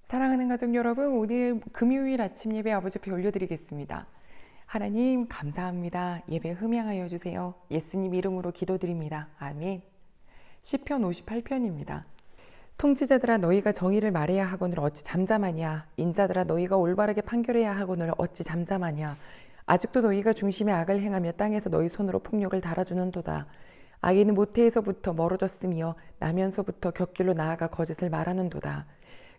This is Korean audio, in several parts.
사랑하는 가족 여러분, 오늘 금요일 아침 예배 아버지 앞에 올려드리겠습니다. 하나님 감사합니다. 예배 흠양하여 주세요. 예수님 이름으로 기도드립니다. 아멘. 시편 58편입니다. 통치자들아 너희가 정의를 말해야 하거늘 어찌 잠잠하냐. 인자들아 너희가 올바르게 판결해야 하거늘 어찌 잠잠하냐. 아직도 너희가 중심에 악을 행하며 땅에서 너희 손으로 폭력을 달아주는도다. 악인은 모태에서부터 멀어졌으며 나면서부터 곁길로 나아가 거짓을 말하는도다.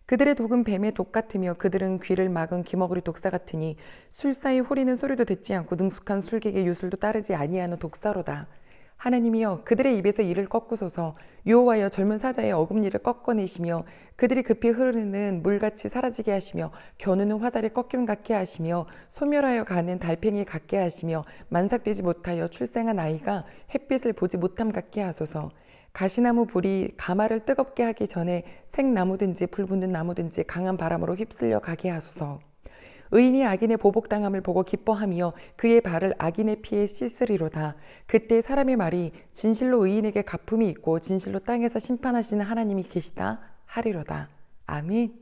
그들의 독은 뱀의 독 같으며 그들은 귀를 막은 귀머거리 독사 같으니 술사의 호리는 소리도 듣지 않고 능숙한 술객의 유술도 따르지 아니하는 독사로다. 하나님이여 그들의 입에서 이를 꺾으소서. 여호와여 젊은 사자의 어금니를 꺾어내시며 그들이 급히 흐르는 물같이 사라지게 하시며 겨누는 화살이 꺾임 같게 하시며 소멸하여 가는 달팽이 같게 하시며 만삭되지 못하여 출생한 아이가 햇빛을 보지 못함 같게 하소서. 가시나무 불이 가마를 뜨겁게 하기 전에 생나무든지 불 붙는 나무든지 강한 바람으로 휩쓸려 가게 하소서. 의인이 악인의 보복당함을 보고 기뻐하며 그의 발을 악인의 피에 씻으리로다. 그때 사람의 말이 진실로 의인에게 갚음이 있고 진실로 땅에서 심판하시는 하나님이 계시다 하리로다. 아멘.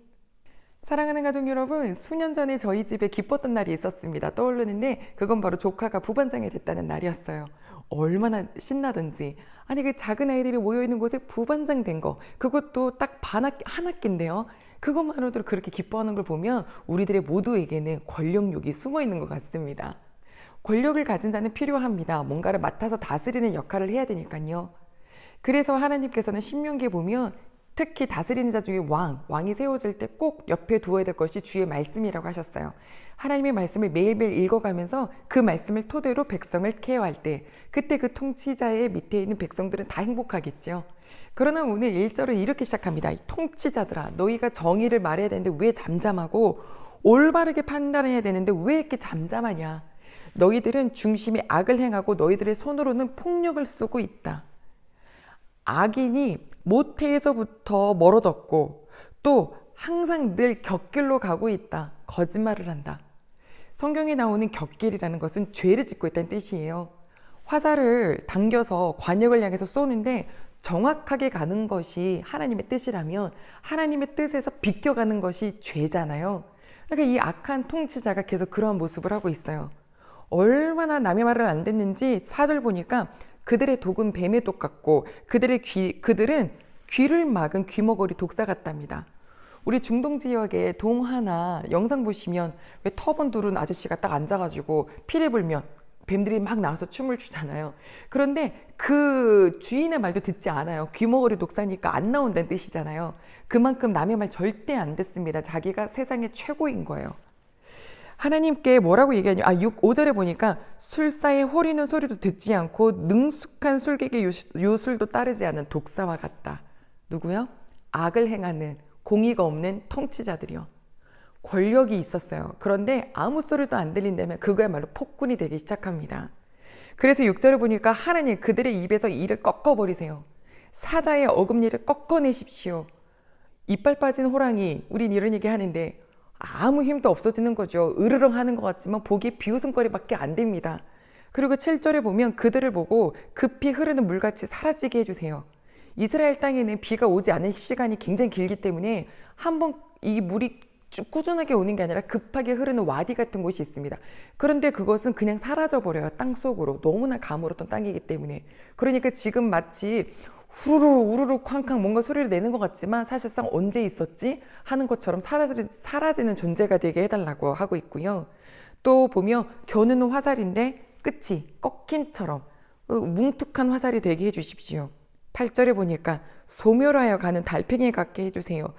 사랑하는 가족 여러분, 수년 전에 저희 집에 기뻤던 날이 있었습니다. 떠오르는데 그건 바로 조카가 부반장이 됐다는 날이었어요. 얼마나 신나든지. 아니 그 작은 아이들이 모여있는 곳에 부반장 된 거, 그것도 딱 한 학기인데요. 그것만으로도 그렇게 기뻐하는 걸 보면 우리들의 모두에게는 권력욕이 숨어 있는 것 같습니다. 권력을 가진 자는 필요합니다. 뭔가를 맡아서 다스리는 역할을 해야 되니까요. 그래서 하나님께서는 신명기에 보면 특히 다스리는 자 중에 왕이 세워질 때 꼭 옆에 두어야 될 것이 주의 말씀이라고 하셨어요. 하나님의 말씀을 매일매일 읽어가면서 그 말씀을 토대로 백성을 케어할 때 그때 그 통치자의 밑에 있는 백성들은 다 행복하겠죠. 그러나 오늘 1절을 이렇게 시작합니다. 통치자들아 너희가 정의를 말해야 되는데 왜 잠잠하고 올바르게 판단해야 되는데 왜 이렇게 잠잠하냐. 너희들은 중심에 악을 행하고 너희들의 손으로는 폭력을 쓰고 있다. 악인이 모태에서부터 멀어졌고 또 항상 늘 곁길로 가고 있다. 거짓말을 한다. 성경에 나오는 곁길이라는 것은 죄를 짓고 있다는 뜻이에요. 화살을 당겨서 관역을 향해서 쏘는데 정확하게 가는 것이 하나님의 뜻이라면 하나님의 뜻에서 비껴가는 것이 죄잖아요. 그러니까 이 악한 통치자가 계속 그러한 모습을 하고 있어요. 얼마나 남의 말을 안 듣는지 4절 보니까 그들의 독은 뱀의 독 같고 그들은 귀를 막은 귀머거리 독사 같답니다. 우리 중동 지역의 동화나 영상 보시면 왜 터번 두른 아저씨가 딱 앉아가지고 피리 불면 뱀들이 막 나와서 춤을 추잖아요. 그런데 그 주인의 말도 듣지 않아요. 귀머거리 독사니까 안 나온다는 뜻이잖아요. 그만큼 남의 말 절대 안 듣습니다. 자기가 세상의 최고인 거예요. 하나님께 뭐라고 얘기하냐. 5절에 보니까 술사의 호리는 소리도 듣지 않고 능숙한 술객의 요술도 따르지 않은 독사와 같다. 누구요? 악을 행하는 공의가 없는 통치자들이요. 권력이 있었어요. 그런데 아무 소리도 안 들린다면 그거야말로 폭군이 되기 시작합니다. 그래서 6절에 보니까 하나님 그들의 입에서 이를 꺾어버리세요. 사자의 어금니를 꺾어내십시오. 이빨 빠진 호랑이, 우린 이런 얘기 하는데 아무 힘도 없어지는 거죠. 으르렁 하는 것 같지만 보기에 비웃음거리밖에 안 됩니다. 그리고 7절에 보면 그들을 보고 급히 흐르는 물같이 사라지게 해주세요. 이스라엘 땅에는 비가 오지 않은 시간이 굉장히 길기 때문에 한번 이 물이 쭉 꾸준하게 오는 게 아니라 급하게 흐르는 와디 같은 곳이 있습니다. 그런데 그것은 그냥 사라져버려요. 땅속으로. 너무나 가물었던 땅이기 때문에. 그러니까 지금 마치 후루루 우르르 쾅쾅 뭔가 소리를 내는 것 같지만 사실상 언제 있었지 하는 것처럼 사라지는 존재가 되게 해달라고 하고 있고요. 또 보면 겨누는 화살인데 끝이 꺾임처럼 뭉툭한 화살이 되게 해주십시오. 8절에 보니까 소멸하여 가는 달팽이 같게 해주세요.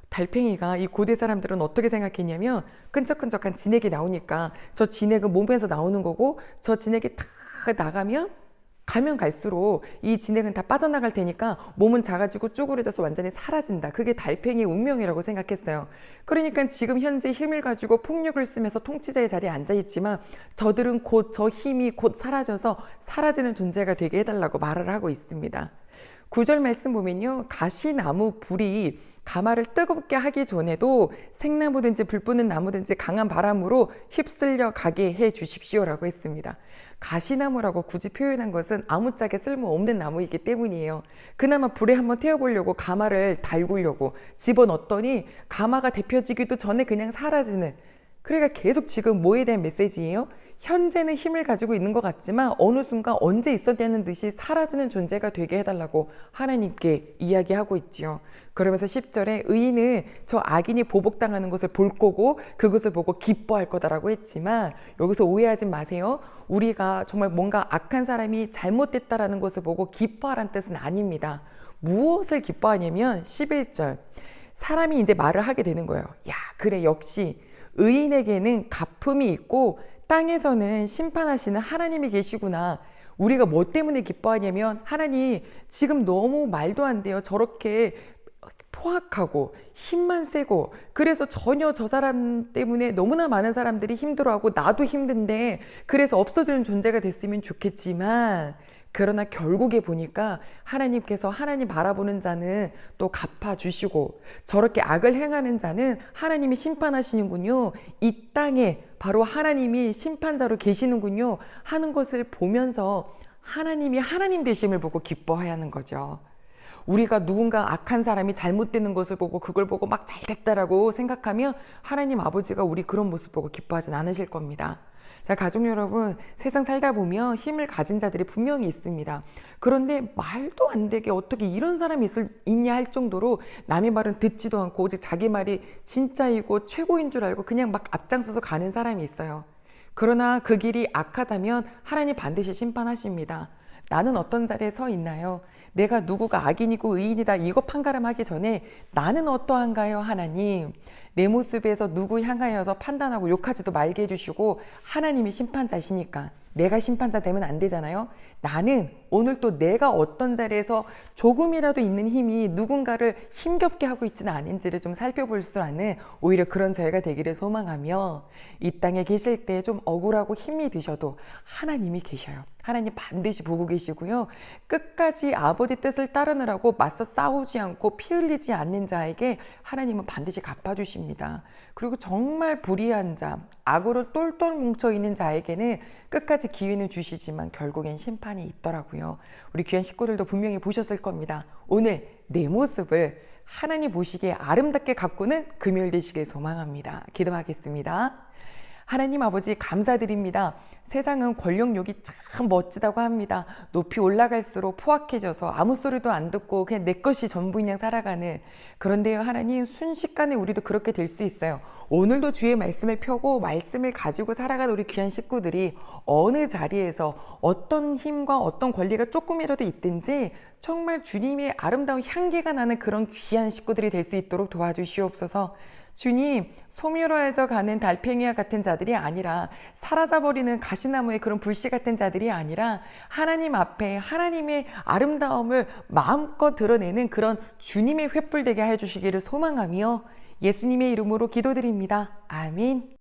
달팽이가 이 고대 사람들은 어떻게 생각했냐면 끈적끈적한 진액이 나오니까 저 진액은 몸에서 나오는 거고 저 진액이 다 나가면 가면 갈수록 이 진액은 다 빠져나갈 테니까 몸은 작아지고 쭈그려져서 완전히 사라진다. 그게 달팽이의 운명이라고 생각했어요. 그러니까 지금 현재 힘을 가지고 폭력을 쓰면서 통치자의 자리에 앉아있지만 저들은 곧 저 힘이 곧 사라져서 사라지는 존재가 되게 해달라고 말을 하고 있습니다. 9절 말씀 보면요. 가시나무 불이 가마를 뜨겁게 하기 전에도 생나무든지 불 붙는 나무든지 강한 바람으로 휩쓸려 가게 해 주십시오라고 했습니다. 가시나무라고 굳이 표현한 것은 아무짝에 쓸모없는 나무이기 때문이에요. 그나마 불에 한번 태워보려고 가마를 달구려고 집어넣었더니 가마가 데펴지기도 전에 그냥 사라지는, 그러니까 계속 지금 뭐에 대한 메시지예요? 현재는 힘을 가지고 있는 것 같지만 어느 순간 언제 있었냐는 듯이 사라지는 존재가 되게 해달라고 하나님께 이야기하고 있지요. 그러면서 10절에 의인은 저 악인이 보복당하는 것을 볼 거고 그것을 보고 기뻐할 거다라고 했지만, 여기서 오해하지 마세요. 우리가 정말 뭔가 악한 사람이 잘못됐다라는 것을 보고 기뻐하라는 뜻은 아닙니다. 무엇을 기뻐하냐면 11절, 사람이 이제 말을 하게 되는 거예요. 야, 그래, 역시 의인에게는 가품이 있고 땅에서는 심판하시는 하나님이 계시구나. 우리가 뭐 때문에 기뻐하냐면, 하나님 지금 너무 말도 안 돼요. 저렇게 포악하고 힘만 세고, 그래서 전혀 저 사람 때문에 너무나 많은 사람들이 힘들어하고 나도 힘든데, 그래서 없어지는 존재가 됐으면 좋겠지만, 그러나 결국에 보니까 하나님께서 하나님 바라보는 자는 또 갚아주시고, 저렇게 악을 행하는 자는 하나님이 심판하시는군요. 이 땅에 바로 하나님이 심판자로 계시는군요 하는 것을 보면서 하나님이 하나님 되심을 보고 기뻐해야 하는 거죠. 우리가 누군가 악한 사람이 잘못되는 것을 보고 그걸 보고 막 잘됐다라고 생각하면 하나님 아버지가 우리 그런 모습 보고 기뻐하진 않으실 겁니다. 자, 가족 여러분, 세상 살다 보면 힘을 가진 자들이 분명히 있습니다. 그런데 말도 안 되게 어떻게 이런 사람이 있냐 할 정도로 남의 말은 듣지도 않고 오직 자기 말이 진짜이고 최고인 줄 알고 그냥 막 앞장서서 가는 사람이 있어요. 그러나 그 길이 악하다면 하나님 반드시 심판하십니다. 나는 어떤 자리에 서 있나요? 내가 누구가 악인이고 의인이다 이거 판가름하기 전에 나는 어떠한가요, 하나님? 내 모습에서 누구 향하여서 판단하고 욕하지도 말게 해주시고, 하나님이 심판자시니까 내가 심판자 되면 안 되잖아요. 나는 오늘 또 내가 어떤 자리에서 조금이라도 있는 힘이 누군가를 힘겹게 하고 있지는 않은지를 좀 살펴볼 수 있는 오히려 그런 저희가 되기를 소망하며, 이 땅에 계실 때 좀 억울하고 힘이 드셔도 하나님이 계셔요. 하나님 반드시 보고 계시고요. 끝까지 아버지 뜻을 따르느라고 맞서 싸우지 않고 피 흘리지 않는 자에게 하나님은 반드시 갚아주십니다. 그리고 정말 불의한 자, 악으로 똘똘 뭉쳐있는 자에게는 끝까지 기회는 주시지만 결국엔 심판이 있더라고요. 우리 귀한 식구들도 분명히 보셨을 겁니다. 오늘 내 모습을 하나님 보시기에 아름답게 가꾸는 금요일 되시길 소망합니다. 기도하겠습니다. 하나님 아버지 감사드립니다. 세상은 권력욕이 참 멋지다고 합니다. 높이 올라갈수록 포악해져서 아무 소리도 안 듣고 그냥 내 것이 전부인 양 살아가는, 그런데요 하나님, 순식간에 우리도 그렇게 될 수 있어요. 오늘도 주의 말씀을 펴고 말씀을 가지고 살아가는 우리 귀한 식구들이 어느 자리에서 어떤 힘과 어떤 권리가 조금이라도 있든지 정말 주님의 아름다운 향기가 나는 그런 귀한 식구들이 될 수 있도록 도와주시옵소서. 주님, 소멸해져 가는 달팽이와 같은 자들이 아니라, 사라져버리는 가시나무의 그런 불씨 같은 자들이 아니라, 하나님 앞에 하나님의 아름다움을 마음껏 드러내는 그런 주님의 횃불 되게 해주시기를 소망하며 예수님의 이름으로 기도드립니다. 아멘.